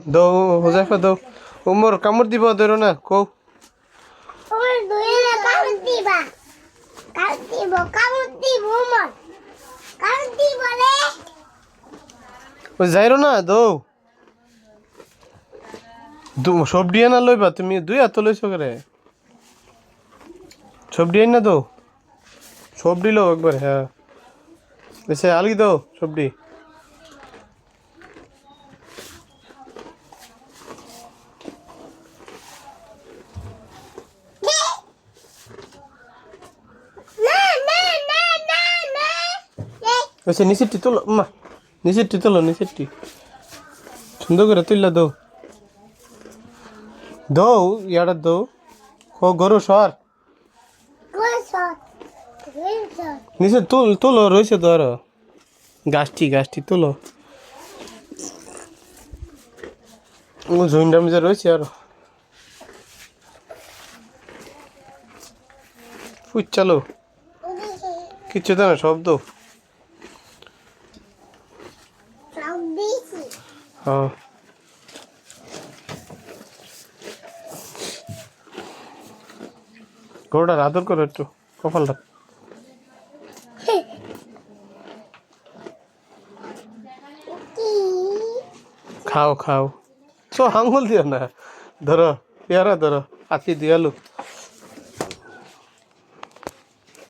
দৌ হুজাইফা দৌ উমর কামড় দিব ধরো না কও ওমর দুইলা কামড় দিবা কামড় দিব ওমর কামড় দিব রে ও যাইরো না দৌ সব দিয়ে না লইবা তুমি দুই হাত লইছো করে সব দিয়ে না দৌ সব দিল একবার হ্যাঁ এসে আলগি দাও সবডি এসে নিচেরটি তোলো মা নিচেরটি তোলো নিচেরটি সুন্দর করে তুললা দৌ দৌ ইয়াটা দৌ ও গরু সর নিচে তোলো রয়েছে তো আরো গাছটি তোলো ও ঝুঁইন্ডা মিজা রয়েছে আরো ফুট চালো কিচ্ছু তো না শব্দ হ্যাঁ গরুটার আদর করো একটু কপালটা খাও তো আঙুল দিও না ধরো পেয়ারা ধরো হাতি দিয়ালু